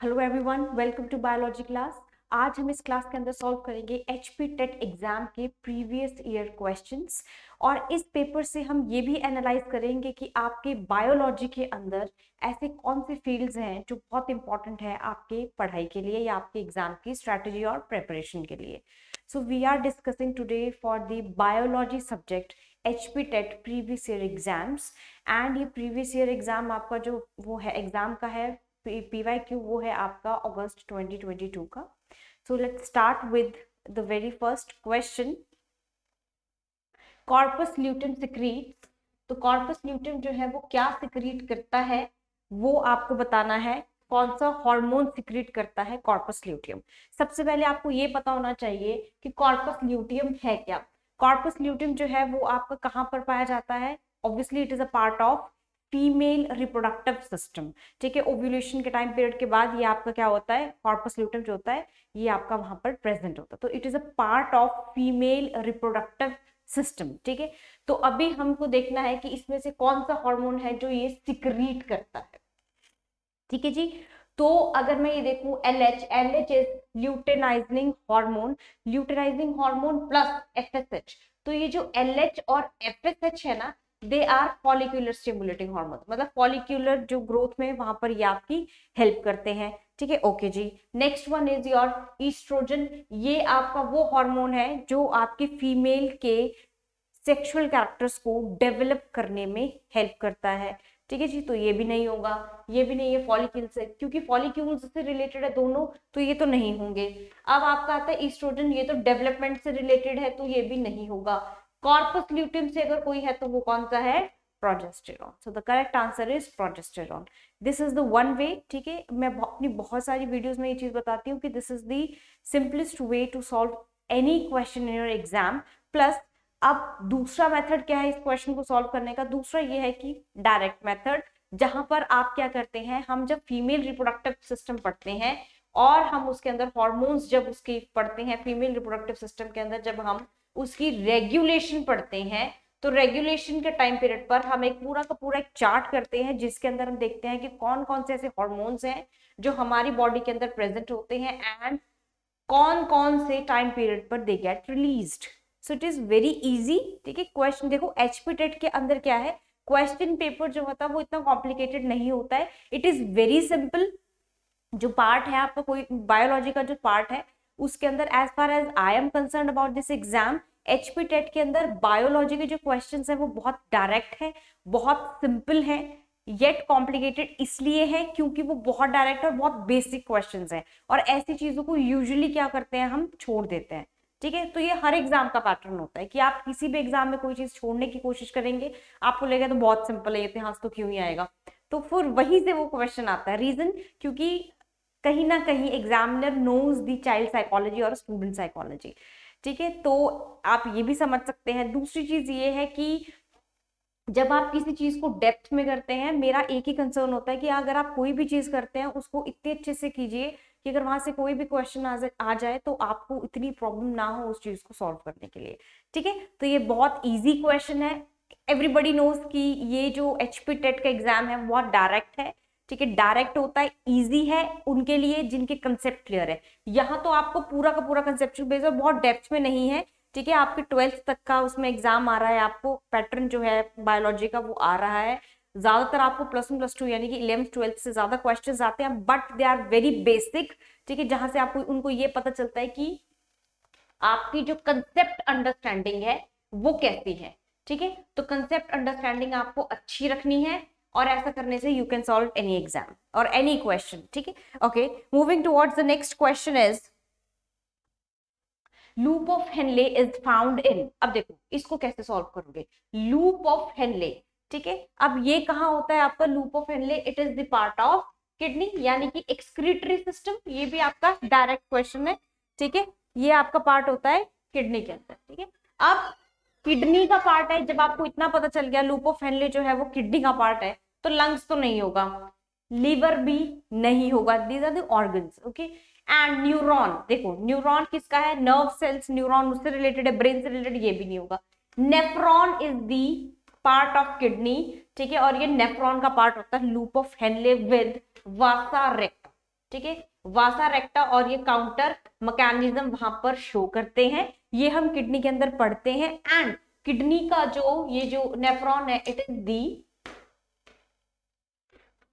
Hello everyone, welcome to biology class. आज हम इस क्लास के अंदर सॉल्व करेंगे एचपी टेट एग्जाम के प्रीवियस ईयर क्वेश्चंस। और इस पेपर से हम ये भी एनालाइज करेंगे कि आपके बायोलॉजी के अंदर ऐसे कौन से फील्ड्स हैं जो बहुत इंपॉर्टेंट है आपके पढ़ाई के लिए या आपके एग्जाम की स्ट्रैटेजी और प्रिपरेशन के लिए। So we are discussing today for the biology subject HP TET previous year exams. And ये प्रीवियस ईयर एग्जाम आपका जो वो है एग्जाम का है PYQ, वो है आपका अगस्त 2022 का। So let's start with the very first question. Corpus luteum secrete, तो कॉर्पस ल्यूटेम जो है वो क्या सिक्रीट करता है वो आपको बताना है। कौन सा हार्मोन सिक्रीट करता है कॉर्पस ल्यूटियम। सबसे पहले आपको ये पता होना चाहिए कि कॉर्पस ल्यूटियम है क्या। कॉर्पस ल्यूटियम जो है वो आपका कहाँ पर पाया जाता है। Obviously it is a part of female reproductive system. ठीक है, ओव्यूलेशन के टाइम पीरियड के बाद ये आपका क्या होता है, कॉर्पस ल्यूटियम जो होता है ये आपका वहां पर प्रेजेंट होता है। तो it is a part of female reproductive system. ठीक है, तो अभी हमको देखना है कि इसमें से कौन सा हार्मोन है जो ये सिक्रीट करता है। ठीक है जी, तो अगर मैं ये देखूं LH is luteinizing hormone, luteinizing hormone plus FSH। तो ये जो LH और FSH है ना, they are follicular stimulating hormone, मतलब फॉलिक्यूलर जो ग्रोथ में वहां पर ये आपकी हेल्प करते हैं। ठीक है, ओके जी। Next one is your oestrogen. ये आपका वो हार्मोन है जो आपकी फीमेल के सेक्सुअल कैरेक्टर्स को डेवलप करने में हेल्प करता है। ठीक है जी, तो ये भी नहीं होगा, ये भी नहीं है फॉलिक्यूल से, क्योंकि फॉलिक्यूल्स से रिलेटेड है दोनों, तो ये तो नहीं होंगे। अब आपका आता है ईस्ट्रोजन, ये तो डेवलपमेंट से रिलेटेड है, तो ये भी नहीं होगा। कॉर्पस ल्यूटियम से अगर कोई है तो वो कौन सा है, progesterone. So the correct answer is progesterone. This is the one way. ठीक है, मैं अपनी बहुत सारी वीडियोस में ये चीज बताती हूँ कि this is the simplest way to solve any question in your exam. Plus अब दूसरा मेथड क्या है इस क्वेश्चन को सॉल्व करने का, दूसरा ये है कि डायरेक्ट मेथड, जहां पर आप क्या करते हैं, हम जब फीमेल रिप्रोडक्टिव सिस्टम पढ़ते हैं और हम उसके अंदर हॉर्मोन्स जब उसकी पढ़ते हैं, फीमेल रिप्रोडक्टिव सिस्टम के अंदर जब हम उसकी रेगुलेशन पढ़ते हैं, तो रेगुलेशन के टाइम पीरियड पर हम एक पूरा का पूरा एक चार्ट करते हैं जिसके अंदर हम देखते हैं कि कौन कौन से ऐसे हॉर्मोन्स हैं जो हमारी बॉडी के अंदर प्रेजेंट होते हैं एंड कौन कौन से टाइम पीरियड पर they get released. So it is very easy. ठीक है, क्वेश्चन देखो एचपी टेट के अंदर क्या है, क्वेश्चन पेपर जो होता है वो इतना कॉम्प्लिकेटेड नहीं होता है, इट इज वेरी सिंपल। जो पार्ट है आपका, कोई बायोलॉजी का जो पार्ट है उसके अंदर, as far as I am concern about this exam, HP TET के अंदर बायोलॉजी के जो क्वेश्चन है वो बहुत डायरेक्ट है, बहुत सिंपल है, येट कॉम्प्लिकेटेड इसलिए है क्योंकि वो बहुत डायरेक्ट और बहुत बेसिक क्वेश्चंस हैं, और ऐसी चीजों को यूजुअली क्या करते हैं, हम छोड़ देते हैं। ठीक है, तो ये हर एग्जाम का पैटर्न होता है कि आप किसी भी एग्जाम में कोई चीज छोड़ने की कोशिश करेंगे, आपको लगेगा तो बहुत सिंपल है, इतिहास तो क्यों ही आएगा, तो फिर वहीं से वो क्वेश्चन आता है। रीजन क्योंकि कहीं ना कहीं examiner knows the child psychology और स्टूडेंट साइकोलॉजी। ठीक है, तो आप ये भी समझ सकते हैं। दूसरी चीज ये है कि जब आप किसी चीज को डेप्थ में करते हैं, मेरा एक ही कंसर्न होता है कि अगर आप कोई भी चीज करते हैं उसको इतने अच्छे से कीजिए कि अगर वहां से कोई भी क्वेश्चन आ जाए तो आपको इतनी प्रॉब्लम ना हो उस चीज को सॉल्व करने के लिए। ठीक है, तो ये बहुत इजी क्वेश्चन है। एवरीबडी नोज कि ये जो एचपी टेट का एग्जाम है बहुत डायरेक्ट है। ठीक है, डायरेक्ट होता है, इजी है उनके लिए जिनके कंसेप्ट क्लियर है। यहाँ तो आपको पूरा का पूरा कंसेप्चुअल बेस और बहुत डेप्थ में नहीं है। ठीक है, आपके 12th तक का उसमें एग्जाम आ रहा है, आपको पैटर्न जो है बायोलॉजी का वो आ रहा है। ज्यादातर आपको +1 +2 यानी कि 11th 12th से ज्यादा क्वेश्चंस आते हैं, but they are very basic. ठीक है, जहां से आपको उनको ये पता चलता है कि आपकी जो कंसेप्ट अंडरस्टैंडिंग है वो कैसी है। ठीक है, तो कंसेप्ट अंडरस्टैंडिंग आपको अच्छी रखनी है और ऐसा करने से you can solve any exam और एनी क्वेश्चन। ठीक है, okay, moving towards the next question is loop of Henley is found in. अब देखो इसको कैसे सॉल्व करोगे, लूप ऑफ हेनले। ठीक है, अब ये कहाँ होता है आपका loop of Henley, it is the part of kidney यानी कि एक्सक्रीटरी सिस्टम। ये भी आपका डायरेक्ट क्वेश्चन है। ठीक है, ये आपका पार्ट होता है किडनी के अंदर। ठीक है, अब किडनी का पार्ट है, जब आपको इतना पता चल गया लूप ऑफ हेनले जो है वो किडनी का पार्ट है, तो लंग्स तो नहीं होगा, लीवर भी नहीं होगा, these are the organs. Okay, and neuron, देखो न्यूरॉन किसका है, नर्व सेल्स, न्यूरॉन उससे रिलेटेड है, ब्रेन से रिलेटेड, ये भी नहीं होगा। Nephron is the part of kidney. ठीक है, और ये नेफ्रॉन का पार्ट होता है loop of Henle with vasa rectum. ठीक है, वासा रेक्टा और ये काउंटर मैकेनिज्म वहां पर शो करते हैं, ये हम किडनी के अंदर पढ़ते हैं। एंड किडनी का जो ये जो नेफ्रॉन है, it is the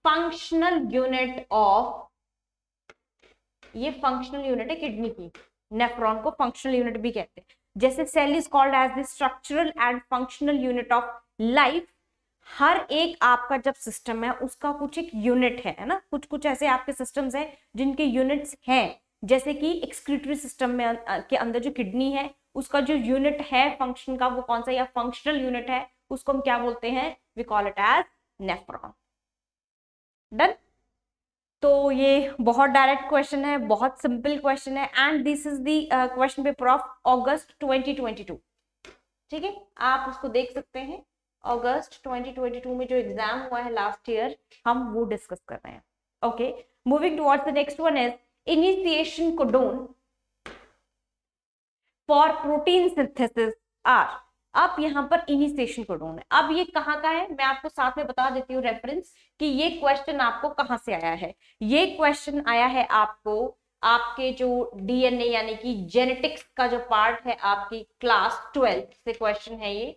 functional unit of, ये फंक्शनल यूनिट है किडनी की, नेफ्रॉन को फंक्शनल यूनिट भी कहते हैं। जैसे cell is called as the structural and functional unit of life, हर एक आपका जब सिस्टम है उसका कुछ एक यूनिट है ना, कुछ कुछ ऐसे आपके सिस्टम्स हैं जिनके यूनिट्स हैं, जैसे कि एक्सक्रीटरी सिस्टम में के अंदर जो किडनी है उसका जो यूनिट है फंक्शन का, वो कौन सा या फंक्शनल यूनिट है, उसको हम क्या बोलते हैं, we call it as nephron. Done. तो ये बहुत डायरेक्ट क्वेश्चन है, बहुत सिंपल क्वेश्चन है, and this is the question paper of August 2022। ठीक है, आप उसको देख सकते हैं, अगस्त 2022 में जो एग्जाम हुआ है लास्ट ईयर, हम वो डिस्कस कर रहे हैं। Okay, moving towards the next one is initiation codon for protein synthesis are. अब यहाँ पर इनिशिएशन कोडोन है, अब ये कहाँ का है मैं आपको साथ में बता देती हूँ रेफरेंस कि ये क्वेश्चन आपको कहाँ से आया है। ये क्वेश्चन आया है आपको आपके जो डीएनए यानी कि जेनेटिक्स का जो पार्ट है आपकी क्लास 12 से क्वेश्चन है ये।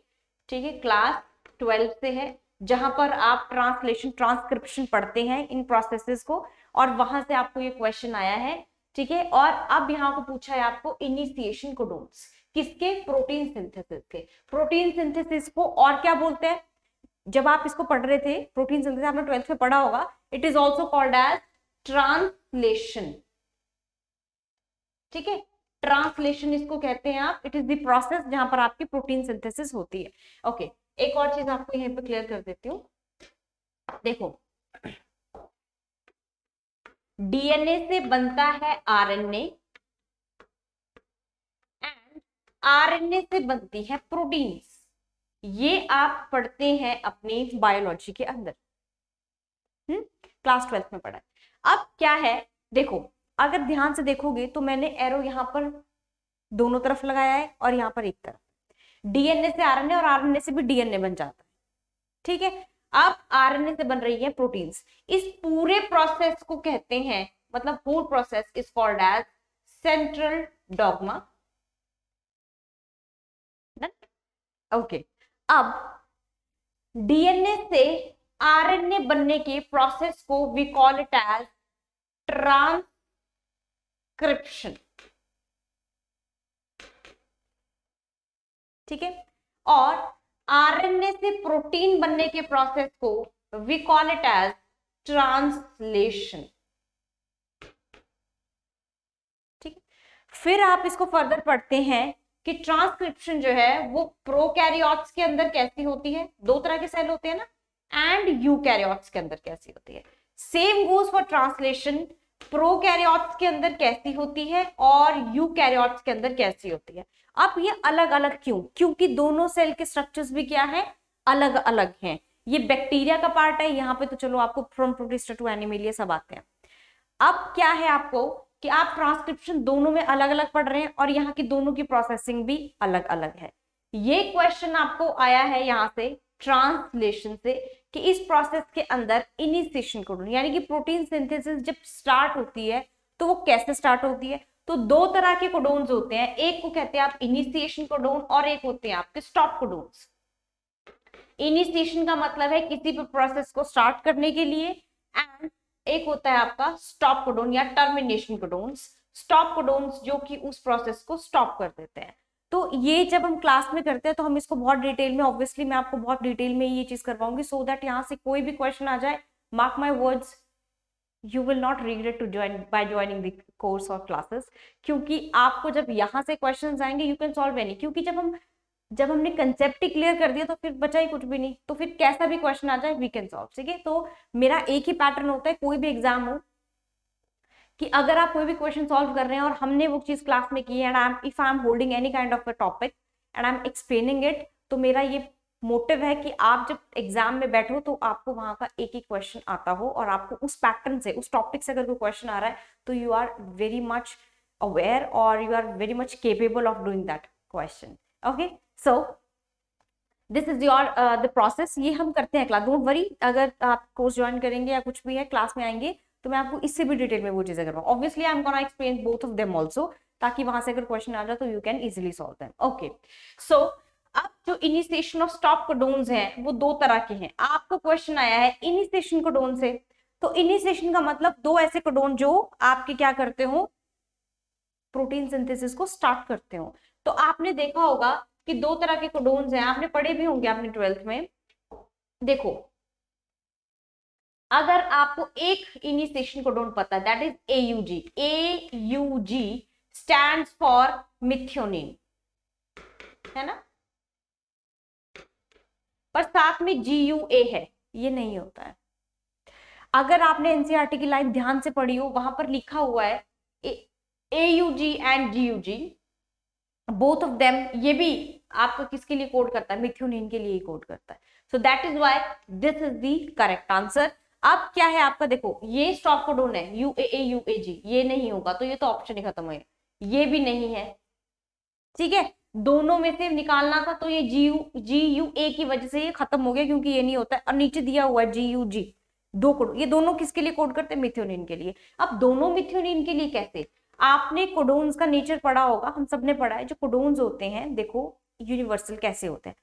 ठीक है, क्लास 12 से है, जहां पर आप ट्रांसलेशन ट्रांसक्रिप्शन पढ़ते हैं इन प्रोसेसेस को, और वहां से आपको ये क्वेश्चन आया है। ठीक है, और अब यहाँ को पूछा है आपको इनिशिएशन कोडोन्स किसके, प्रोटीन सिंथेसिस के। प्रोटीन सिंथेसिस को और क्या बोलते हैं, जब आप इसको पढ़ रहे थे प्रोटीन सिंथेसिस आपने 12th में पढ़ा होगा, it is also called as translation. ठीक है, ट्रांसलेशन इसको कहते हैं आप, इट इज द प्रोसेस जहां पर आपकी प्रोटीन सिंथेसिस होती है। ओके, एक और चीज आपको यहीं पे क्लियर कर देती हूँ, देखो डीएनए से बनता है आरएनए एंड आरएनए से बनती है प्रोटीन्स, ये आप पढ़ते हैं अपनी बायोलॉजी के अंदर, क्लास 12 में पढ़ा है। अब क्या है, देखो अगर ध्यान से देखोगे तो मैंने एरो यहां पर दोनों तरफ लगाया है और यहां पर एक तरफ, डीएनए से आरएनए और आरएनए से भी डीएनए बन जाता है। ठीक है, अब आरएनए से बन रही है प्रोटीन्स, इस पूरे प्रोसेस को कहते हैं, मतलब whole process is called as central dogma. Okay, अब डीएनए से आरएनए बनने के प्रोसेस को we call it as transcription. ठीक है, और आरएनए से प्रोटीन बनने के प्रोसेस को we call it as translation. ठीक है, फिर आप इसको फर्दर पढ़ते हैं कि ट्रांसक्रिप्शन जो है वो प्रोकैरियोट्स के अंदर कैसी होती है, दो तरह के सेल होते हैं ना, एंड यूकैरियोट्स के अंदर कैसी होती है। Same goes for translation, prokaryotes के अंदर कैसी होती है और यूकैरियोट्स के अंदर कैसी होती है। अब ये अलग अलग क्यों, क्योंकि दोनों सेल के स्ट्रक्चर्स भी क्या है, अलग अलग हैं। ये बैक्टीरिया का पार्ट है, यहाँ पे तो चलो आपको फ्रॉम प्रोटिस्टा टू एनिमेलिया सब आते हैं। अब क्या है आपको कि आप ट्रांसक्रिप्शन दोनों में अलग अलग पढ़ रहे हैं और यहाँ की दोनों की प्रोसेसिंग भी अलग अलग है। ये क्वेश्चन आपको आया है यहाँ से ट्रांसलेशन से कि इस प्रोसेस के अंदर इनिशिएशन कोडोन यानी कि प्रोटीन सिंथेसिस जब स्टार्ट होती है तो वो कैसे स्टार्ट होती है। तो दो तरह के कोडोन्स होते हैं, एक को कहते हैं आप इनिशिएशन कोडोन और एक होते हैं आपके स्टॉप कोडोन्स। इनिशिएशन का मतलब है किसी भी प्रोसेस को स्टार्ट करने के लिए, एंड एक होता है आपका स्टॉप कोडोन या टर्मिनेशन कोडोन्स। स्टॉप कोडोन्स जो कि उस प्रोसेस को स्टॉप कर देते हैं। तो ये जब हम क्लास में करते हैं तो हम इसको बहुत डिटेल में, ऑब्वियसली मैं आपको बहुत डिटेल में ये चीज करवाऊंगी, सो दैट यहाँ से कोई भी क्वेश्चन आ जाए, mark my words, you will not regret to join by joining the course और क्लासेस। क्योंकि आपको जब यहाँ से क्वेश्चन आएंगे यू कैन सॉल्व एनी, क्योंकि जब हमने कंसेप्ट ही क्लियर कर दिया तो फिर बचा ही कुछ भी नहीं, तो फिर कैसा भी क्वेश्चन आ जाए वी कैन सॉल्व। ठीक है, तो मेरा एक ही पैटर्न होता है, कोई भी एग्जाम हो, कि अगर आप कोई भी क्वेश्चन सॉल्व कर रहे हैं और हमने वो चीज क्लास में की है, and if I am holding any kind of a topic and I am explaining it, तो मेरा ये मोटिव है कि आप जब एग्जाम में बैठो तो आपको वहां का एक ही क्वेश्चन आता हो और आपको उस पैटर्न से, उस टॉपिक से अगर कोई क्वेश्चन आ रहा है तो you are very much aware और you are very much capable of doing that question. Okay, so this is your the process, ये हम करते हैं क्लास। डोंट वरी, अगर आप कोर्स ज्वाइन करेंगे या कुछ भी है क्लास में आएंगे तो मैं आपको इससे भी डिटेल में वो चीजें करवाऊँ। Obviously I am gonna explain both of them also, ताकि वहां से अगर क्वेश्चन आ जाए तो you can easily solve them. Okay, so अब जो इनिशिएशन ऑफ स्टॉप कोडोन्स हैं वो दो तरह के हैं। आपको क्वेश्चन आया है इनिशिएशन कोडोन से, तो इनिशिएशन का मतलब दो ऐसे कोडोन जो आपके क्या करते हो, प्रोटीन सिंथेसिस को स्टार्ट करते हो। तो आपने देखा होगा कि दो तरह के कोडोन्स हैं, आपने पढ़े भी होंगे आपने 12th में। देखो, अगर आपको एक इनिशिएशन कोडोन पता है, that is AUG। AUG stands for methionine, है ना, पर साथ में GUA है, ये नहीं होता है। अगर आपने एनसीईआरटी की लाइन ध्यान से पढ़ी हो, वहां पर लिखा हुआ है AUG and GUG both of them, ये भी आपका किसके लिए कोड करता है, मिथ्योनिन के लिए कोड करता है। So that is why this is the correct answer. अब क्या है आपका, देखो ये स्टॉप कोडोन है UAA UAG, ये नहीं होगा तो ये तो ऑप्शन ही खत्म हुए, ये भी नहीं है, ठीक है। दोनों में से निकालना था तो ये GUA की वजह से ये खत्म हो गया, क्योंकि ये नहीं होता है। और नीचे दिया हुआ है GUG, दो कोड, ये दोनों किसके लिए कोड करते हैं, मिथ्योनिन के लिए। अब दोनों मिथ्योनिन के लिए कैसे, आपने कोडोन्स का नेचर पढ़ा होगा, हम सबने पढ़ा है, जो कोडोन्स होते हैं देखो यूनिवर्सल कैसे होते हैं।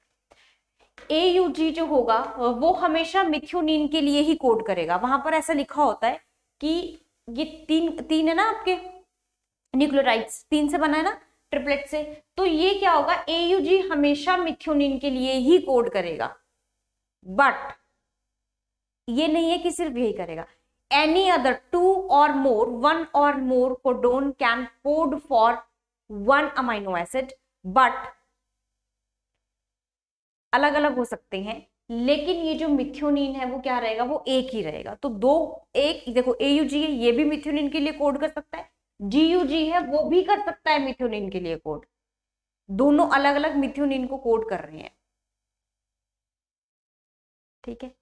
AUG जो होगा वो हमेशा मिथ्योनिन के लिए ही कोड करेगा। वहां पर ऐसा लिखा होता है कि ये तीन है ना आपके न्यूक्लियोटाइड्स, तीन से बना है ना, ट्रिपलेट से, तो ये क्या होगा, AUG हमेशा मिथ्योनिन के लिए ही कोड करेगा। बट ये नहीं है कि सिर्फ यही करेगा, any other one or more codon can code for one amino acid, but अलग अलग हो सकते हैं, लेकिन ये जो मिथ्योनिन है वो क्या रहेगा, वो एक ही रहेगा। तो दो एक, देखो AUG है, ये भी मिथ्योनिन के लिए कोड कर सकता है, GUG है वो भी कर सकता है मिथ्योनिन के लिए कोड, दोनों अलग अलग मिथ्योनिन को कोड कर रहे हैं, ठीक है।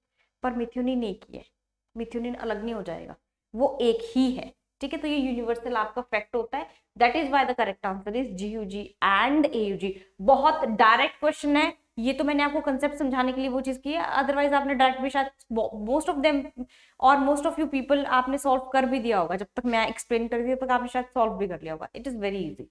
पर मिथ्योनिन एक ही है, मिथ्योनिन अलग नहीं हो जाएगा, वो एक ही है, ठीक है। तो ये यूनिवर्सल आपका फैक्ट होता है, that is why the correct answer is GUG and AUG। बहुत डायरेक्ट क्वेश्चन है, ये तो मैंने आपको कंसेप्ट समझाने के लिए वो चीज की है, अदरवाइज आपने डायरेक्ट भी शायद मोस्ट ऑफ देम और मोस्ट ऑफ यू पीपल आपने सॉल्व कर भी दिया होगा, जब तक मैं एक्सप्लेन कर रही हूँ तब तक आपने शायद सॉल्व भी कर लिया होगा। It is very easy.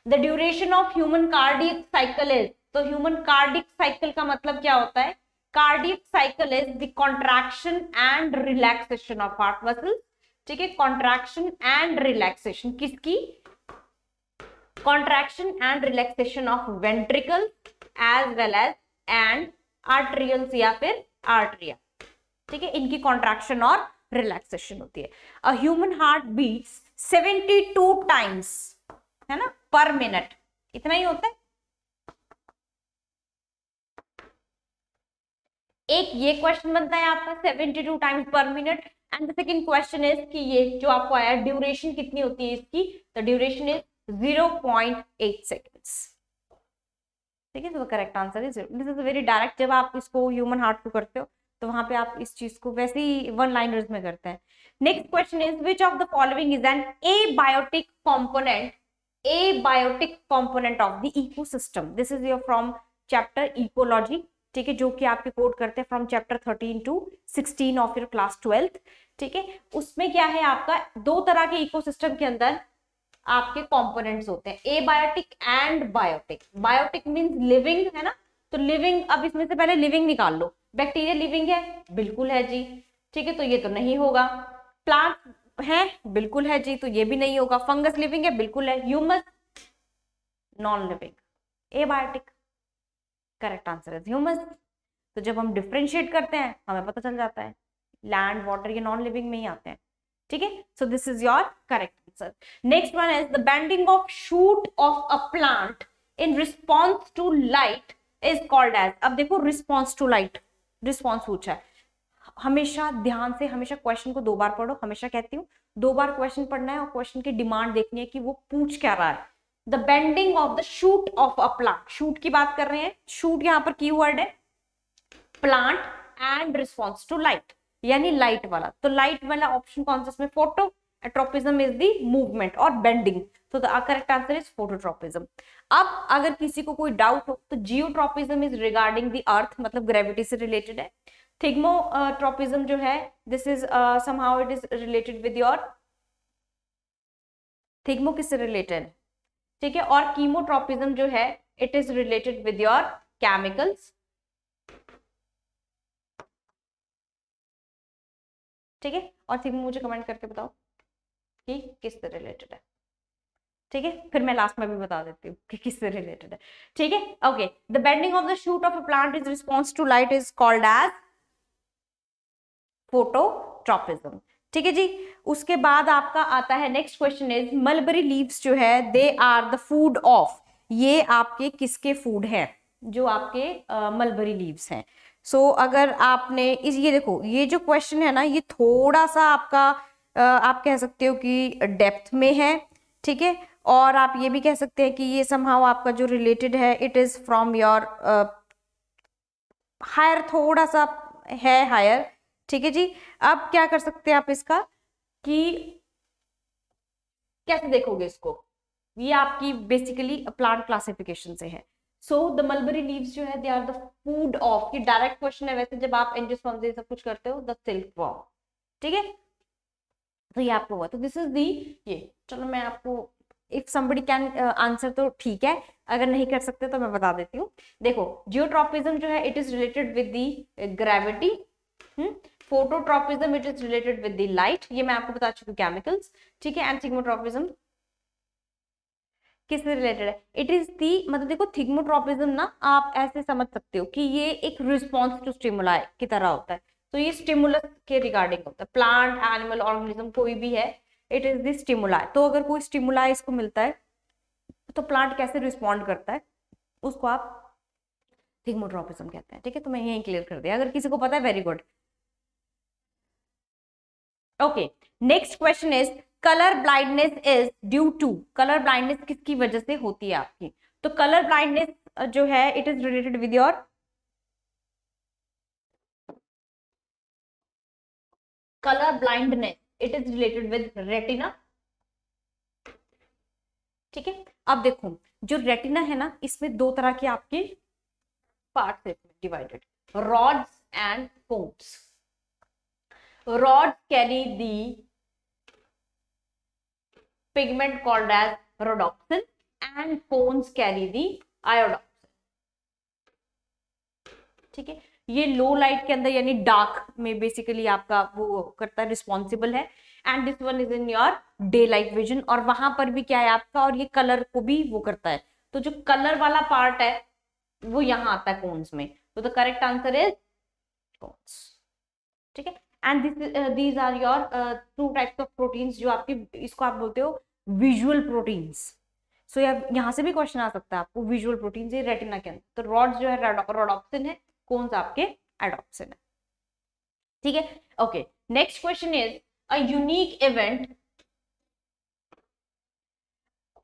The duration of human cardiac cycle is, तो ह्यूमन कार्डियक साइकिल का मतलब क्या होता है, cardiac cycle is the contraction and relaxation of heart muscles, ठीक है। कॉन्ट्रैक्शन एंड रिलैक्सेशन किसकी, contraction and relaxation of ventricle as well as and arterials या फिर आर्टरिया, ठीक है, इनकी कॉन्ट्रैक्शन और रिलैक्सेशन होती है। A human heart beats 72 times, है ना, पर मिनट, इतना ही होता है। एक ये क्वेश्चन बनता है आपका 72 टाइम्स पर minute, and the second question is कि ये जो आपको आया ड्यूरेशन कितनी होती है इसकी, द ड्यूरेशन इज 0.8 सेकेंड्स, ठीक है। तो correct answer is, this is very direct. जब आप इसको ह्यूमन हार्ट को करते हो तो वहां पे आप इस चीज को वैसे ही वन लाइनर्स में करते हैं। Next question is which of the following is N abiotic component, abiotic component of the ecosystem. This is your from chapter ecology, ठीक है, जो कि आपके कोड करते हैं from chapter 13 to 16 of your class 12th, ठीक है। उसमें क्या है आपका, दो तरह के इकोसिस्टम के अंदर आपके कंपोनेंट्स होते हैं, abiotic and biotic. Biotic means living, है ना, तो लिविंग, अब इसमें से पहले लिविंग निकाल लो, बैक्टीरिया लिविंग है, बिल्कुल है जी, ठीक है, तो ये तो नहीं होगा। प्लांट है, बिल्कुल है जी, तो ये भी नहीं होगा। फंगस लिविंग है, बिल्कुल है। Humus non living, abiotic, correct answer is humus. तो जब हम डिफरेंशिएट करते हैं हमें पता चल जाता है लैंड वाटर ये नॉन लिविंग में ही आते हैं, ठीक है। So this is your correct answer. Next one is the bending of shoot of a plant in response to light is called as. अब देखो रिस्पॉन्स टू लाइट, रिस्पॉन्स पूछा है, हमेशा ध्यान से, हमेशा क्वेश्चन को 2 बार पढ़ो, हमेशा कहती हूँ 2 बार क्वेश्चन पढ़ना है और क्वेश्चन की डिमांड देखनी है कि वो पूछ क्या रहा है। The bending of the shoot of a plant, shoot की बात कर रहे हैं, शूट यहाँ पर कीवर्ड है, plant and response to light, यानी लाइट वाला। तो लाइट वाला ऑप्शन कौन सा इसमें, phototropism is the movement और बेंडिंग, तो the correct answer is phototropism. अब अगर किसी को कोई डाउट हो तो geotropism is regarding the earth, मतलब ग्रेविटी से रिलेटेड है, थिग्मोट्रोपिज्म जो है this is somehow it is related with your thigmo किससे रिलेटेड, ठीक है, और कीमोट्रोपिज्म जो है it is related with your chemicals, ठीक है, और थिग्मो मुझे कमेंट करके बताओ कि किससे रिलेटेड है, ठीक है, फिर मैं लास्ट में भी बता देती हूँ कि किससे रिलेटेड है, ठीक है। Okay, the bending of the shoot of a plant is response to light is called as phototropism, ठीक है जी। उसके बाद आपका आता है next question is mulberry leaves जो है they are the food of, ये आपके किसके फूड है, जो आपके मलबरी लीव्स हैं। सो अगर आपने ये देखो ये जो क्वेश्चन है ना ये थोड़ा सा आपका आप कह सकते हो कि डेप्थ में है, ठीक है, और आप ये भी कह सकते हैं कि ये समहाउ आपका जो रिलेटेड है it is from your higher, थोड़ा सा है हायर, ठीक है जी। अब क्या कर सकते हैं आप इसका कि कैसे देखोगे इसको, ये आपकी बेसिकली प्लांट क्लासिफिकेशन से है। सो द मलबरी लीव्स जो है they are the food of, ये डायरेक्ट क्वेश्चन है वैसे जब आप एंजियोस्पर्म से सब कुछ करते हो, द सिल्क वर्म, ठीक है, तो ये आपको हुआ, तो दिस इज दी ये। चलो मैं आपको इफ somebody कैन आंसर तो ठीक है, अगर नहीं कर सकते तो मैं बता देती हूँ। देखो जियोट्रोपिज्म जो है it is related with the gravity, phototropism it is related with the light, ये मैं आपको बता चुकी हूँ केमिकल्स, ठीक है, एंड थिग्मोट्रोपिज्म किससे रिलेटेड है, इट इज दी, मतलब देखो थिग्मोट्रोपिज्म ना आप ऐसे समझ सकते हो कि ये एक रिस्पॉन्स टू स्टिमुलाई की तरह होता है, तो ये स्टिमुलस के रिगार्डिंग होता है, प्लांट एनिमल ऑर्गेनिज्म कोई भी है इट इज द स्टिमुलाई, तो अगर कोई स्टिमुलाई इसको मिलता है तो प्लांट कैसे रिस्पॉन्ड करता है उसको आप थिग्मोट्रोपिज्म कहते हैं, ठीक है, तो मैं यही क्लियर कर दिया, अगर किसी को पता है very good. Okay, next question is colour blindness is due to, colour blindness किसकी वजह से होती है आपकी, तो कलर ब्लाइंडनेस जो है it is related with your colour blindness, it is related with retina, ठीक है। अब देखो जो रेटिना है ना इसमें दो तरह के आपके पार्ट्स है divided, rods and cones. Rods carry the pigment called as rhodopsin and cones carry the iodopsin, ठीक है, ये लो लाइट के अंदर यानी डार्क में बेसिकली आपका वो करता है, रिस्पॉन्सिबल है, and this one is in your day light vision, और वहां पर भी क्या है आपका, और ये कलर को भी वो करता है, तो जो कलर वाला पार्ट है वो यहाँ आता है कोन्स में, तो the correct answer is cones, ठीक है। And these are your two types of proteins जो आपकी, इसको आप बोलते हो विजुअल प्रोटीन्स, सो यहाँ से भी क्वेश्चन आ सकता है आपको, विजुअल प्रोटीन्स ये रेटिना के अंदर, तो रॉड्स जो है रोडॉप्सिन है, कौन सा आपके एडॉप्सिन है, ठीक है। Okay, next question is a unique event,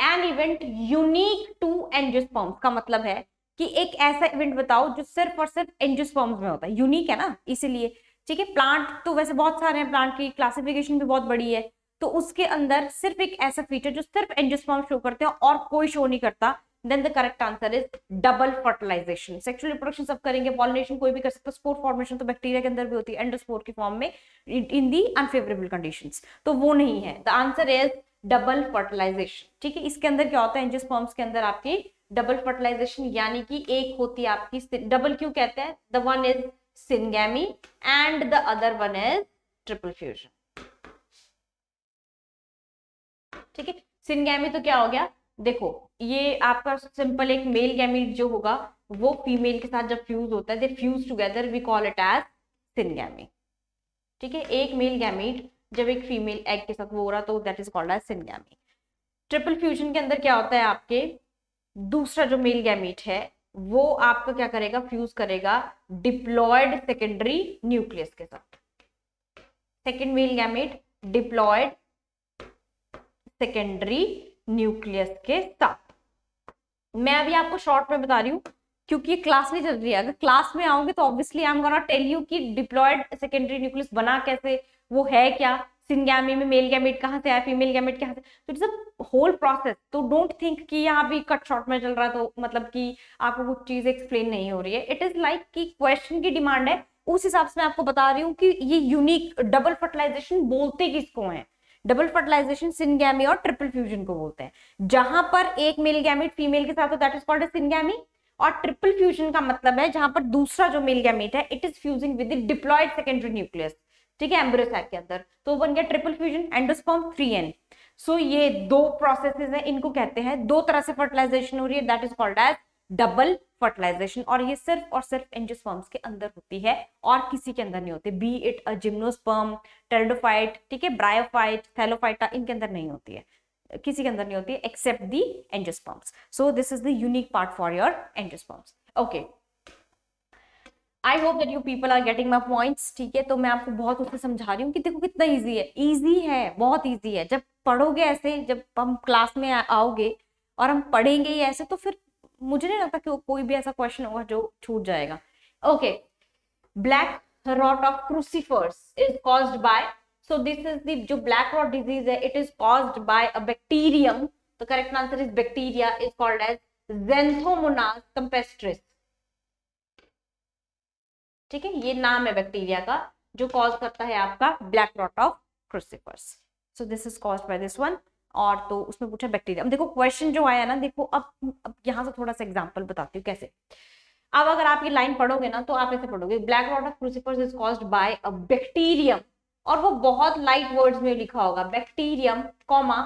an event unique to angiosperms का मतलब है कि एक ऐसा इवेंट बताओ जो सिर्फ और सिर्फ एंजियोस्पर्म्स में होता है, यूनिक है ना इसीलिए, ठीक है। प्लांट तो वैसे बहुत सारे हैं, प्लांट की क्लासिफिकेशन भी बहुत बड़ी है, तो उसके अंदर सिर्फ एक ऐसा फीचर जो सिर्फ एंजियोस्पर्म शो करते हैं और कोई शो नहीं करता, then the correct answer is double fertilisation. Sexual reproduction सब करेंगे, पॉलिनेशन कोई भी कर सकता है, स्पोर फॉर्मेशन तो बैक्टीरिया के अंदर भी होती है एंडोस्पोर की फॉर्म में इन दी अनफेवरेबल कंडीशंस, तो वो नहीं है, the answer is double fertilisation, ठीक है। इसके अंदर क्या होता है, एंजियोस्पर्म्स के अंदर आपकी डबल फर्टिलाइजेशन, यानी कि एक होती है आपकी, डबल क्यों कहते हैं, the one is syngamy and the other one is triple fusion, ठीक है। syngamy तो क्या हो गया, देखो ये आपका सिंपल एक मेल गैमीट जो होगा वो फीमेल के साथ जब फ्यूज होता है, they fuse together, we call it as syngamy, ठीक है। एक मेल गैमीट जब एक फीमेल एग के साथ वो हो रहा तो that is called as syngamy। Triple fusion के अंदर क्या होता है, आपके दूसरा जो मेल गैमीट है वो आपका क्या करेगा, फ्यूज करेगा डिप्लॉयड सेकेंडरी न्यूक्लियस के साथ, second male gamete diploid secondary nucleus के साथ। मैं अभी आपको शॉर्ट में बता रही हूँ क्योंकि ये क्लास नहीं चल रही है, अगर क्लास में आओगे तो obviously I am gonna tell you कि डिप्लॉयड सेकेंडरी न्यूक्लियस बना कैसे, वो है क्या, सिंगैमी में मेल गैमेट कहाँ से आया, फीमेल गैमेट कहाँ से, तो इट्स अ होल प्रोसेस, तो डोंट थिंक कि यहाँ भी कट शॉर्ट में चल रहा है तो मतलब कि आपको कुछ चीज एक्सप्लेन नहीं हो रही है, इट इज लाइक कि क्वेश्चन की डिमांड है उस हिसाब से मैं आपको बता रही हूँ कि ये यूनिक डबल फर्टिलाइजेशन बोलते किसको है। डबल फर्टिलाइजेशन सिनगैमी और ट्रिपल फ्यूजन को बोलते हैं। जहां पर एक मेल गैमेट फीमेल के साथ हो that is called as syngamy, और ट्रिपल फ्यूजन का मतलब है जहां पर दूसरा जो मेल गैमेट है it is fusing with the diploid secondary nucleus, ठीक है, एम्ब्रियो सैक के अंदर, तो बन गया ट्रिपल फ्यूजन, एंडोस्पर्म 3n। सो ये दो प्रोसेसेस हैं, इनको कहते हैं, दो तरह से फर्टिलाइजेशन हो रही है, that is called as double fertilisation, और ये सिर्फ और सिर्फ एंजियोस्पर्म्स के अंदर होती है और किसी के अंदर नहीं होती, B it a gymnosperm, pteridophyte, ठीक है, ब्रायोफाइट, थैलोफाइटा, इनके अंदर नहीं होती है, किसी के अंदर नहीं होती है except the angiosperms. So this is the unique part for your angiosperms. Okay, I hope that you people are getting my points, ठीक है। तो मैं आपको बहुत उससे समझा रही हूँ कि देखो कितना ईजी है, ईजी है, बहुत ईजी है। जब पढ़ोगे ऐसे, जब हम क्लास में आओगे और हम पढ़ेंगे ही ऐसे, तो फिर मुझे नहीं लगता कि कोई भी ऐसा क्वेश्चन होगा जो छूट जाएगा। Okay, black rot of crucifers is caused by, so this is the जो ब्लैक रॉट डिजीज है it is caused by a bacterium, the correct answer is bacteria is called as Xanthomonas campestris, ठीक है, ये नाम है bacteria का जो cause करता है आपका black rot of crucifers. So this is caused by this one, और तो उसमें पूछा बैक्टीरिया। अब देखो क्वेश्चन जो आया ना, देखो अब यहां से थोड़ा सा एग्जांपल बताती हूँ कैसे। अब अगर आप ये लाइन पढ़ोगे ना तो आप ऐसे पढ़ोगे, black rot of crucifers is caused by a bacterium, और वो बहुत लाइट वर्ड्स में लिखा होगा, बैक्टीरियम कॉमा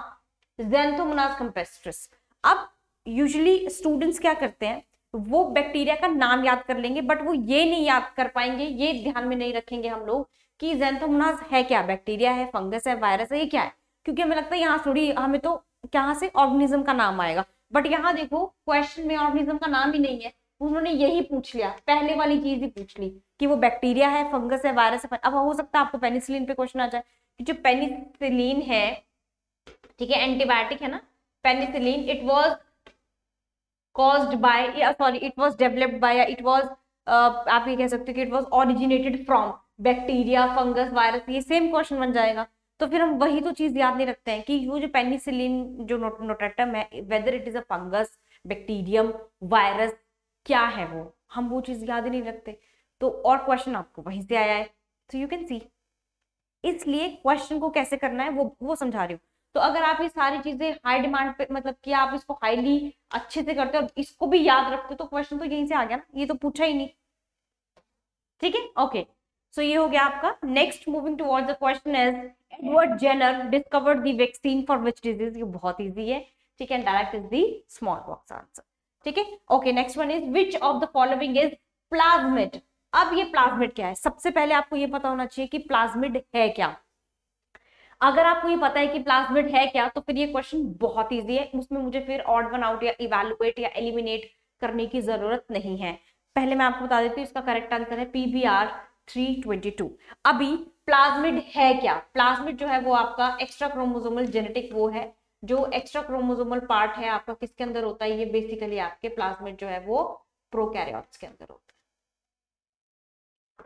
ज़ैंथोमोनास कैम्पेस्ट्रिस। अब यूजुअली स्टूडेंट्स क्या करते हैं, वो बैक्टीरिया का नाम याद कर लेंगे बट वो ये नहीं याद कर पाएंगे, ये ध्यान में नहीं रखेंगे हम लोग कि ज़ैंथोमोनास है क्या, बैक्टीरिया है, फंगस है, वायरस है, ये क्या है, क्योंकि हमें लगता है यहाँ थोड़ी, हमें तो कहाँ से ऑर्गेनिज्म का नाम आएगा, बट यहाँ देखो क्वेश्चन में ऑर्गेनिज्म का नाम ही नहीं है, उन्होंने यही पूछ लिया, पहले वाली चीज ही पूछ ली कि वो बैक्टीरिया है, फंगस है, वायरस है। अब हो सकता है आपको पेनिसिलिन पे क्वेश्चन आ जाए कि जो पेनिसिलिन है, ठीक है, एंटीबायोटिक है ना, penicillin it was caused by, sorry, it was developed by, it was आप ये कह सकते हो कि it was originated from bacteria, fungus, virus, ये सेम क्वेश्चन बन जाएगा। तो फिर हम वही तो चीज याद नहीं रखते हैं कि वो जो पेनिसिलिन जो नोटेटम है, whether it is a fungus, bacterium, virus, क्या है वो, हम वो चीज याद ही नहीं रखते, तो और क्वेश्चन आपको वहीं से आया है, तो यू कैन सी। इसलिए क्वेश्चन को कैसे करना है वो समझा रही हूँ। तो अगर आप ये सारी चीजें हाई डिमांड पे, मतलब कि आप इसको हाईली अच्छे से करते हो और इसको भी याद रखते हो, तो क्वेश्चन तो यहीं से आ गया ना, ये तो पूछा ही नहीं, ठीक है। ओके, सो ये हो गया आपका। Next moving towards the question is Edward Jenner discovered the vaccine for which disease, ये बहुत इजी है, ठीक है, direct is the smallpox answer, ठीक है। Okay, next one is which of the following is plasmid. अब ये plasmid क्या है, सबसे पहले आपको ये पता होना चाहिए कि प्लाज्मिड है क्या। अगर आपको ये पता है कि प्लाज्मिड है क्या, तो फिर ये क्वेश्चन बहुत इजी है, उसमें मुझे फिर ऑड वन आउट या इवैल्यूएट या एलिमिनेट करने की जरूरत नहीं है। पहले मैं आपको बता देती हूँ, इसका करेक्ट आंसर है PBR 322। अभी प्लाज्मिड है क्या, प्लाज्मिड जो है वो आपका एक्स्ट्रा क्रोमोसोमल जेनेटिक वो है, जो एक्स्ट्रा क्रोमोसोमल पार्ट है आपका किसके अंदर होता है, ये बेसिकली आपके प्लाज्मिड जो है वो प्रोकैरियोट्स के अंदर होता है,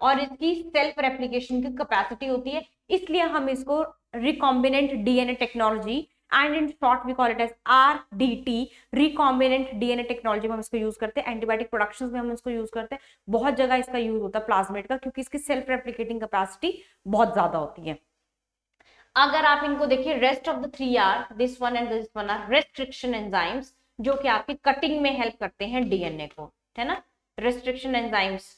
और इसकी सेल्फ रेप्लिकेशन की कैपेसिटी होती है, इसलिए हम इसको recombinant DNA technology, and in short we call it as RDT, recombinant DNA technology में हम इसको यूज करते हैं, एंटीबायोटिक प्रोडक्शन में हम इसको यूज करते हैं, बहुत जगह इसका यूज होता है प्लाज्मिड का, क्योंकि इसकी सेल्फ रेप्लिकेटिंग कैपेसिटी बहुत ज्यादा होती है। अगर आप इनको देखिए, rest of the 3 are, this one and this one are restriction enzymes, जो कि आपकी कटिंग में हेल्प करते हैं डीएनए को, है ना, रेस्ट्रिक्शन एंजाइम्स,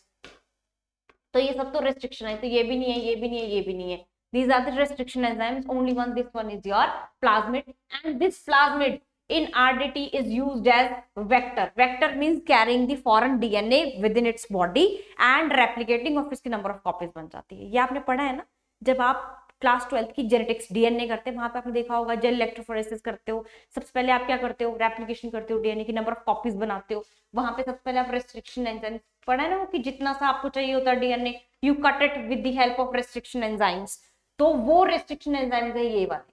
तो ये सब तो रेस्ट्रिक्शन है, तो ये भी नहीं है, ये भी नहीं है, ये भी नहीं है, these are the restriction enzymes, only one, this one is your plasmid, and this plasmid in RDT is used as vector, vector means carrying the foreign DNA within its body and replicating of इसकी number of copies बन जाती है। ये आपने पढ़ा है ना, जब आप क्लास 12 की जेनेटिक्स डीएनए करते हैं, वहां पे आपने देखा होगा जेल इलेक्ट्रोफोरेसिस करते हो, सबसे पहले आप क्या करते हो, रेप्लिकेशन करते हो, डीएनए की नंबर ऑफ कॉपीज बनाते हो, वहां पे सबसे पहले आप रेस्ट्रिक्शन एंजाइम्स पढ़ा है ना, वो कि जितना सा आपको चाहिए होता है DNA, you cut it with the help of restriction enzymes, तो वो रेस्ट्रिक्शन एंजाइम्स है ये वाले।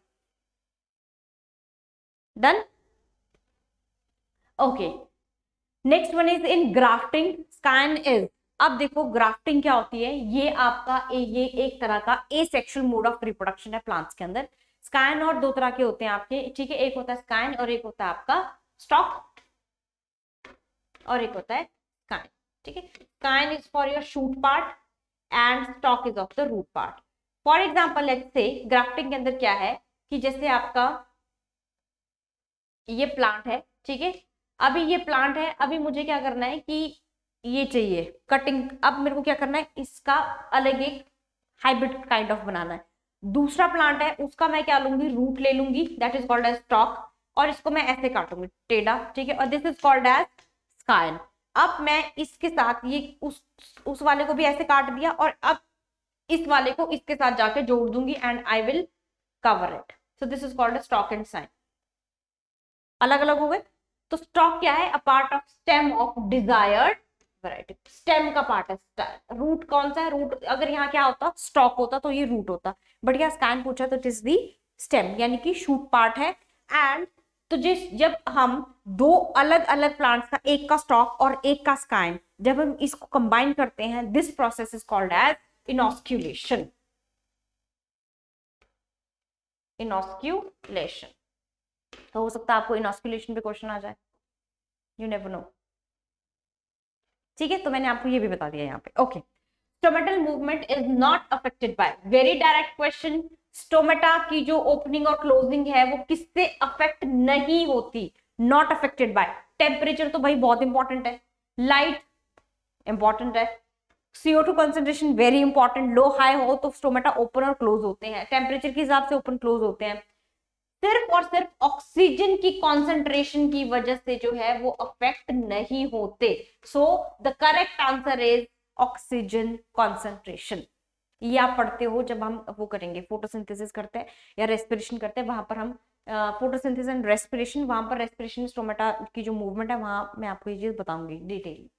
Done, okay. Next one is in grafting, scan is, अब देखो ग्राफ्टिंग क्या होती है, ये आपका ये एक तरह का एसेक्सुअल मोड ऑफ रिप्रोडक्शन है प्लांट्स के अंदर। स्कैन और दो तरह के होते हैं आपके, ठीक है, एक होता है स्कैन और एक होता है आपका स्टॉक, और एक होता है स्कैन, ठीक है। Scan is for your shoot part and stalk is of the root part. For example, let's say grafting के अंदर क्या है कि जैसे आपका ये प्लांट है, ठीक है, अभी ये प्लांट है, अभी मुझे क्या करना है कि ये चाहिए कटिंग, अब मेरे को क्या करना है, इसका अलग एक हाइब्रिड काइंड ऑफ बनाना है। दूसरा प्लांट है उसका मैं क्या लूंगी, रूट ले लूंगी, that is called as stock, और इसको मैं ऐसे काटूंगी टेढ़ा, ठीक है, और this is called as scion. अब मैं इसके साथ ये उस वाले को भी ऐसे काट दिया, और अब इस वाले को इसके साथ जाके जोड़ दूंगी and I will cover it. So this is called stock and scion. अलग अलग हो गए। तो स्टॉक क्या है, a part of stem of desired variety, stem का पार्ट है। रूट कौन सा है, रूट अगर यहाँ क्या होता स्टॉक होता तो ये रूट होता, बट यहाँ स्कैन पूछा तो इट इज दी स्टेम, यानी कि शूट पार्ट है। एंड तो जब हम दो अलग अलग प्लांट्स का, एक का स्टॉक और एक का स्काइन, जब हम इसको कंबाइन करते हैं, this process is called as inosculation. Inosculation, तो हो सकता है आपको इनॉस्क्यूलेशन पे क्वेश्चन आ जाए, यू नेवर नो, ठीक है। तो मैंने आपको ये भी बता दिया यहाँ पे, okay. Stomatal movement is not affected by, very direct question, stomata की जो ओपनिंग और क्लोजिंग है वो किससे अफेक्ट नहीं होती, नॉट अफेक्टेड बाय। टेम्परेचर तो भाई बहुत इंपॉर्टेंट है, लाइट इंपॉर्टेंट है, CO2 कंसेंट्रेशन वेरी इंपॉर्टेंट, लो हाई हो तो स्टोमेटा ओपन और क्लोज होते हैं, टेम्परेचर के हिसाब से ओपन क्लोज होते हैं। सिर्फ और सिर्फ ऑक्सीजन की कॉन्सेंट्रेशन की वजह से जो है वो अफेक्ट नहीं होते। So the correct answer is oxygen concentration. ये आप पढ़ते हो जब हम वो करेंगे, फोटोसिंथेसिस करते हैं या रेस्पिरेशन करते हैं, वहां पर हम फोटोसिंथेसिस एंड रेस्पिरेशन, वहां पर रेस्पिरेशन स्टोमेटा की जो मूवमेंट है वहां मैं आपको ये चीज बताऊंगी detail.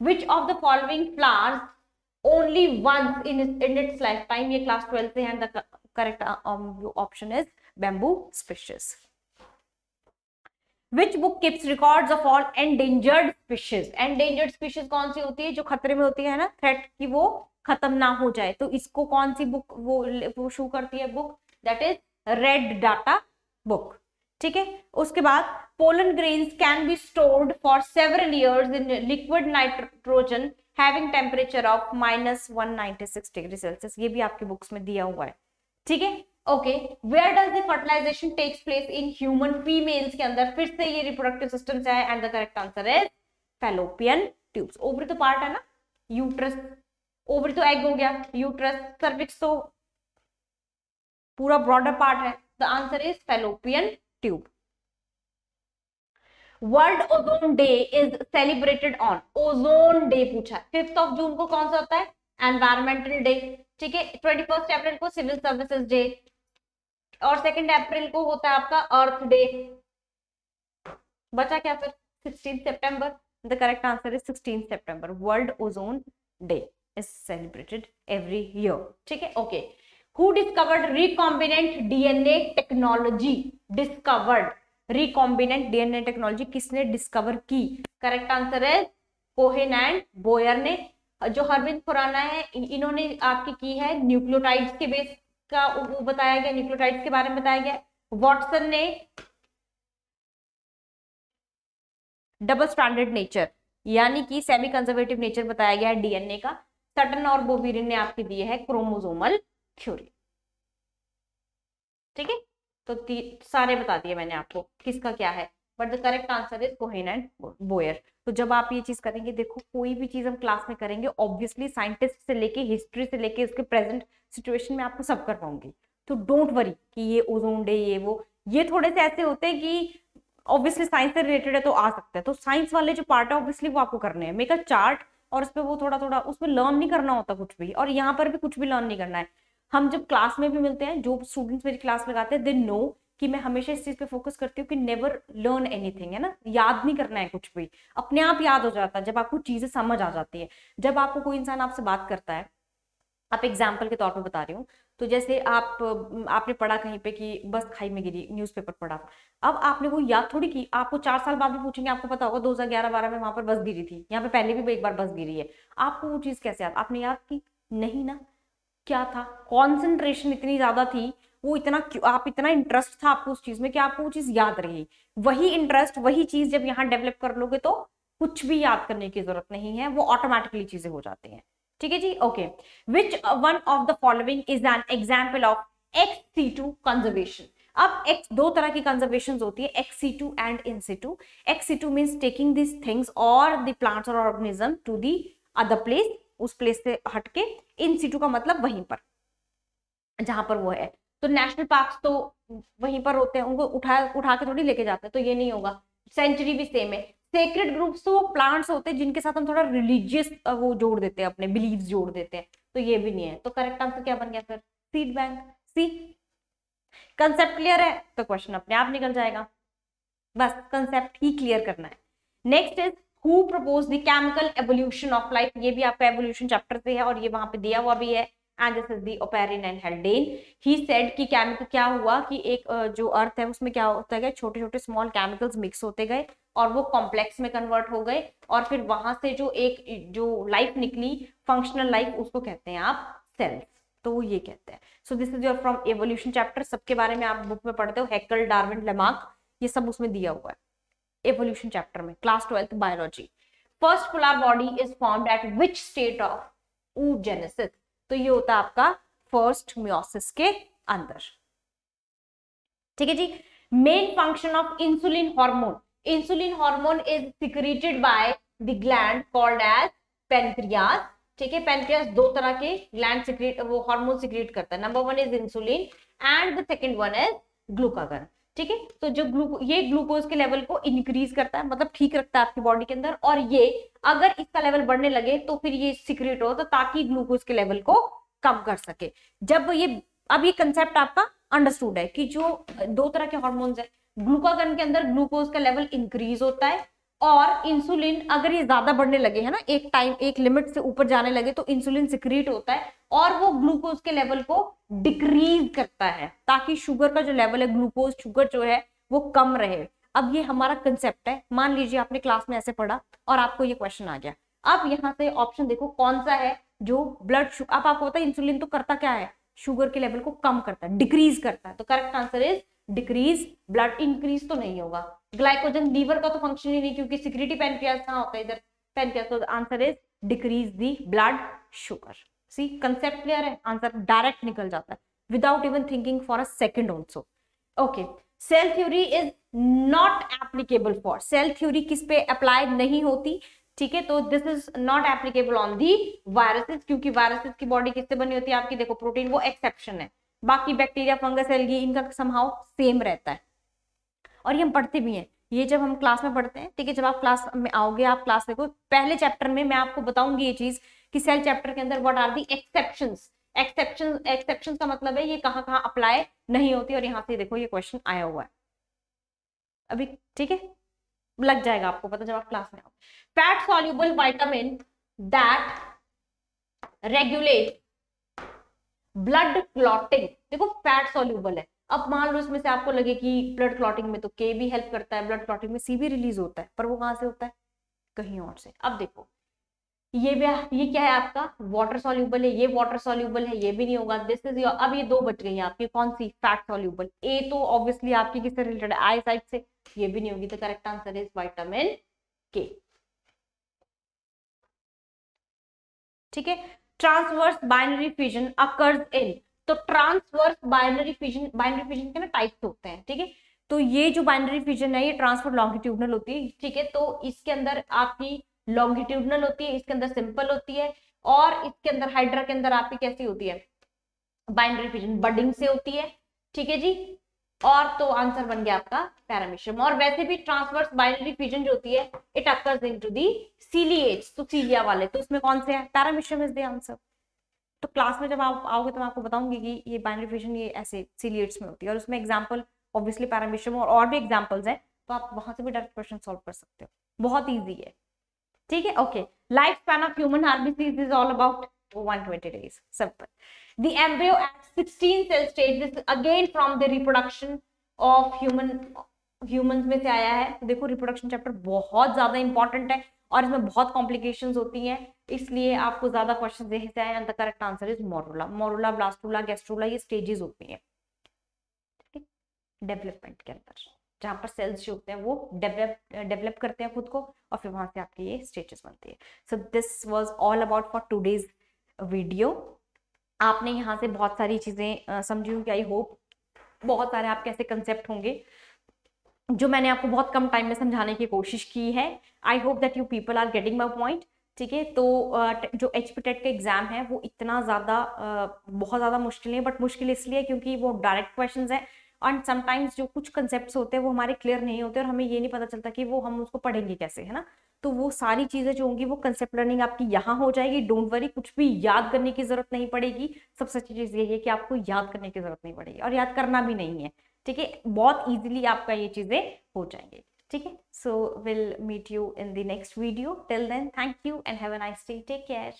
Which of the following flowers only once in its life time, ये क्लास 12 से है, the correct option is bamboo species. Which book keeps records of all endangered species? Endangered species कौन सी होती है, जो खतरे में होती है ना, थ्रेट की वो खत्म ना हो जाए, तो इसको कौन सी बुक वो शो करती है, book that is red data book, ठीक है। उसके बाद pollen grains can be stored for several years in liquid nitrogen having temperature of -196 degree Celsius, ये भी आपकी बुक्स में दिया हुआ है, ठीक है, okay. Where does the fertilisation takes place in human, females के अंदर, फिर से ये रिप्रोडक्टिव सिस्टम से है, and the correct answer is fallopian tubes. Ovary तो पार्ट है ना, यूट्रस, ओवरी तो एग हो गया, यूट्रस, सर्विक्स तो पूरा ब्रॉडर पार्ट है, the answer is fallopian tube. World ozone day is celebrated on, ozone day पूछा है, 5 जून को कौन सा होता है, एनवायरमेंटल डे, ठीक है। 21 अप्रैल को सिविल सर्विसेज डे, और 2 अप्रैल को होता है आपका अर्थ डे। बचा क्या फिर, 16 सितंबर, द करेक्ट आंसर इज 16 सितंबर। World ozone day is celebrated every year, ठीक है, okay. Who discovered recombinant DNA technology, discovered recombinant DNA technology किसने डिस्कवर की, करेक्ट आंसर है कोहेन एंड बोयर ने। जो हरविंद खुराना है इन्होंने आपकी की है न्यूक्लियोटाइड्स के बेस का वो बताया गया, न्यूक्लियोटाइड्स के बारे में बताया गया। वॉटसन ने डबल स्ट्रैंडेड नेचर यानी कि सेमी कंजर्वेटिव नेचर बताया गया है डीएनए का। सटन और बोविरिन ने आपकी दी है क्रोमोसोमल थ्योरी, ठीक है। तो सारे बता दिए मैंने आपको किसका क्या है, but the correct answer is Cohen and Boyer. तो जब आप ये चीज करेंगे, देखो कोई भी चीज हम क्लास में करेंगे, ऑब्वियसली साइंटिस्ट से लेके हिस्ट्री से लेके उसके प्रेजेंट सिचुएशन में आपको सब कर पाऊंगी, तो डोंट वरी कि ये ओजोन डे ये वो, ये थोड़े से ऐसे होते हैं कि ऑब्वियसली साइंस से रिलेटेड है तो आ सकते हैं, तो साइंस वाले जो पार्ट है ऑब्वियसली वो आपको करने हैं, मेक अ चार्ट, और उस पर वो थोड़ा थोड़ा उसमें लर्न नहीं करना होता कुछ भी, और यहाँ पर भी कुछ भी लर्न नहीं करना है। हम जब क्लास में भी मिलते हैं, जो स्टूडेंट्स मेरी क्लास लगाते हैं, दे नो कि मैं हमेशा इस चीज पे फोकस करती हूँ कि नेवर लर्न एनीथिंग, है ना, याद नहीं करना है कुछ भी, अपने आप याद हो जाता है जब आपको चीजें समझ आ जाती है। जब आपको कोई इंसान आपसे बात करता है, आप एग्जाम्पल के तौर पे बता रही हूँ, तो जैसे आपने पढ़ा कहीं पे कि बस खाई में गिरी, न्यूज़पेपर पढ़ा, अब आपने वो याद थोड़ी की, आपको 4 साल बाद भी पूछेंगे, आपको पता होगा 2011-12 में वहां पर बस गिरी थी, यहाँ पे पहले भी एक बार बस गिरी है, आपको वो चीज कैसे याद, आपने याद की नहीं ना, क्या था, कॉन्सेंट्रेशन इतनी ज्यादा थी, वो इतना आप इतना इंटरेस्ट था आपको उस चीज में कि आपको वो चीज याद रही। वही इंटरेस्ट वही चीज जब यहाँ डेवलप कर लोगे तो कुछ भी याद करने की जरूरत नहीं है, वो ऑटोमेटिकली चीजें हो जाती हैं, ठीक है जी, okay. Which one of the following is an example of ex situ conservation. अब एक्स दो तरह की कंजर्वेशन होती है, ex situ and in situ. Ex situ means taking this things और द प्लांट्स और organism to the other place, उस place से हटके। इन सीटू का मतलब वहीं पर जहां पर वो है। तो नेशनल पार्क्स तो वहीं पर होते हैं, उनको उठा के थोड़ी लेके जाते हैं, तो ये नहीं होगा। सेंचुरी भी सेम है। सेक्रेड ग्रुप्स तो प्लांट्स होते हैं जिनके साथ हम थोड़ा रिलीजियस वो जोड़ देते हैं, अपने बिलीव्स जोड़ देते हैं, तो ये भी नहीं है। तो करेक्ट आंसर क्या बन गया फिर? सीड बैंक, सी। कंसेप्ट क्लियर है तो क्वेश्चन अपने आप निकल जाएगा, बस कंसेप्ट ही क्लियर करना है। Next is who propose the chemical evolution of life. ये भी आपका एवोल्यूशन चैप्टर से है और ये वहां पे दिया हुआ भी है। And this is the Oparin and हेल्डेन। He said कि केमिकल क्या हुआ कि एक जो अर्थ है उसमें क्या होता है, छोटे छोटे स्मॉल केमिकल्स मिक्स होते गए और वो कॉम्प्लेक्स में कन्वर्ट हो गए, और फिर वहां से जो एक जो लाइफ निकली, फंक्शनल लाइफ, उसको कहते हैं आप सेल्स। तो वो ये कहते हैं। सो this is your from evolution chapter. सबके बारे में आप बुक में पढ़ते हो, हैकेल, डार्विन, लेमार्क, ये सब उसमें दिया हुआ है एवोल्यूशन चैप्टर में, class 12th biology. First polar body is formed at which state of oogenesis। तो ये होता है आपका फर्स्ट मियोसिस के अंदर। ठीक है जी। Main function of insulin hormone. Insulin hormone is secreted by the gland called as pancreas. ठीक है, पेनक्रियास दो तरह के ग्लैंड सिक्रेट वो हार्मोन सिक्रेट करता है। Number one is insulin and the second one is glucagon. ठीक है, तो जो ये ग्लूकोज के लेवल को इंक्रीज करता है, मतलब ठीक रखता है आपकी बॉडी के अंदर, और ये अगर इसका लेवल बढ़ने लगे तो फिर ये सिक्रेट हो, तो ताकि ग्लूकोज के लेवल को कम कर सके। जब ये अब ये कंसेप्ट आपका अंडरस्टूड है कि जो दो तरह के हार्मोन्स है, ग्लूकागन के अंदर ग्लूकोज का लेवल इंक्रीज होता है, और इंसुलिन अगर ये ज्यादा बढ़ने लगे है ना, एक टाइम एक लिमिट से ऊपर जाने लगे, तो इंसुलिन सिक्रीट होता है और वो ग्लूकोज के लेवल को डिक्रीज करता है, ताकि शुगर का जो लेवल है, ग्लूकोज शुगर जो है वो कम रहे। अब ये हमारा कंसेप्ट है। मान लीजिए आपने क्लास में ऐसे पढ़ा और आपको ये क्वेश्चन आ गया। अब यहाँ से ऑप्शन देखो कौन सा है जो ब्लड शुगर, अब आपको पता है इंसुलिन तो करता क्या है, शुगर के लेवल को कम करता है, डिक्रीज करता है। तो correct answer is decrease. Blood increase तो नहीं होगा। ग्लाइकोजन लीवर का तो फंक्शन ही नहीं, क्योंकि सिक्रेटरी पैनक्रियास कहाँ होता है, इधर पैनक्रियास। तो answer is decrease the blood sugar. See concept clear है, आंसर डायरेक्ट निकल जाता है without even thinking for a second also. Okay, cell theory is not applicable for. Cell theory किस पे अप्लाई नहीं होती? ठीक है, तो this is not applicable on the viruses, क्योंकि वायरसेस की बॉडी किससे बनी होती है आपकी, देखो प्रोटीन, वो एक्सेप्शन है। बाकी बैक्टीरिया, फंगस, एल्गी, इनका समहाउ सेम रहता है, और ये हम पढ़ते भी हैं। ये जब हम क्लास में पढ़ते हैं, ठीक है, जब आप क्लास में आओगे, आप क्लास देखो, पहले चैप्टर में मैं आपको बताऊंगी ये चीज कि सेल चैप्टर के अंदर what are the exceptions. Exceptions का मतलब है ये कहाँ कहाँ अप्लाई नहीं होती, और यहाँ से देखो ये क्वेश्चन आया हुआ है अभी। ठीक है, लग जाएगा आपको पता जब आप क्लास में आओ। Fat soluble vitamin that regulate blood clotting. देखो फैट सॉल्युबल है। अब मान लो इसमें से आपको लगे कि ब्लड क्लॉटिंग में तो के भी हेल्प करता है, ब्लड क्लॉटिंग में सी भी रिलीज होता है, पर वो कहां से होता है, कहीं और से। अब देखो ये क्या है आपका, वाटर सॉल्युबल है, ये वाटर सॉल्युबल है, ये भी नहीं होगा। दिस इज योर, अब ये दो बच गई आपकी, कौन सी, फैट सॉल्युबल। ए तो ऑब्वियसली आपकी किससे रिलेटेड है, आई साइड से, ये भी नहीं होगी। तो करेक्ट आंसर इज विटामिन के। ठीक है, transverse binary fission occurs in. तो ट्रांसवर्स बाइनरी फिजन के ना टाइप्स होते हैं। ठीक है, तो ये जो बाइनरी फिजन है ये ट्रांसफर लॉन्गिट्यूडनल होती है। ठीक है, तो इसके अंदर आपकी लॉन्गिट्यूडनल होती है, इसके अंदर सिंपल होती है, और इसके अंदर हाइड्रा के अंदर आपकी कैसी होती है, बाइनरी फिजन बडिंग से होती है। ठीक है जी, और तो आंसर बन गया आपका पैरामीशियम। और वैसे भी ट्रांसवर्स बाइनरी फिजन जो होती है इट अकर्स इनटू दी सीलिएट्स, तो सीलिया वाले, तो उसमें कौन से है, पैरामीशियम इज द आंसर। तो क्लास में जब आप आओगे तो मैं आपको बताऊंगी कि ये बाइनरी फिजन ये ऐसे सीलिएट्स में होती है, और उसमें एग्जांपल ऑब्वियसली पैरामीशियम और भी एग्जांपल्स हैं, तो आप वहां से भी डायरेक्ट क्वेश्चन सॉल्व कर सकते हो, बहुत ईजी है। ठीक है, okay. Life span of human RBCs is all about 120 days, simple. The embryo at 16 cell stage, this again from the reproduction of humans में से आया है। तो देखो रिप्रोडक्शन चैप्टर बहुत ज्यादा इंपॉर्टेंट है और इसमें बहुत कॉम्प्लिकेशंस होती हैं, इसलिए आपको ज्यादा क्वेश्चन देने से आए। And the correct answer is morula, blastula, gastrula, ये स्टेजेस होती हैं डेवलपमेंट के अंदर, जहां पर सेल्स जो होते हैं वो डेवलप करते हैं खुद को, और फिर वहां से आपकी ये स्टेजेस बनती है। So this was all about for today's video. आपने यहाँ से बहुत सारी चीजें समझी होंगी, आई होप। बहुत सारे आपके ऐसे कंसेप्ट होंगे जो मैंने आपको बहुत कम टाइम में समझाने की कोशिश की है। I hope that you people are getting my point. ठीक है, तो जो HPTET का एग्जाम है वो इतना ज्यादा बहुत ज्यादा मुश्किल है, बट मुश्किल इसलिए क्योंकि वो डायरेक्ट क्वेश्चंस है, एंड समटाइम्स जो कुछ कंसेप्ट्स होते हैं वो हमारे क्लियर नहीं होते और हमें ये नहीं पता चलता कि वो हम उसको पढ़ेंगे कैसे, है ना। तो वो सारी चीजें जो होंगी वो कंसेप्ट लर्निंग आपकी यहाँ हो जाएगी। डोंट वरी, कुछ भी याद करने की जरूरत नहीं पड़ेगी। सबसे अच्छी चीज ये है कि आपको याद करने की जरूरत नहीं पड़ेगी और याद करना भी नहीं है। ठीक है, बहुत इजीली आपका ये चीजें हो जाएंगे। ठीक है, so will meet you in the next video. Till then, thank you and have a nice day, take care.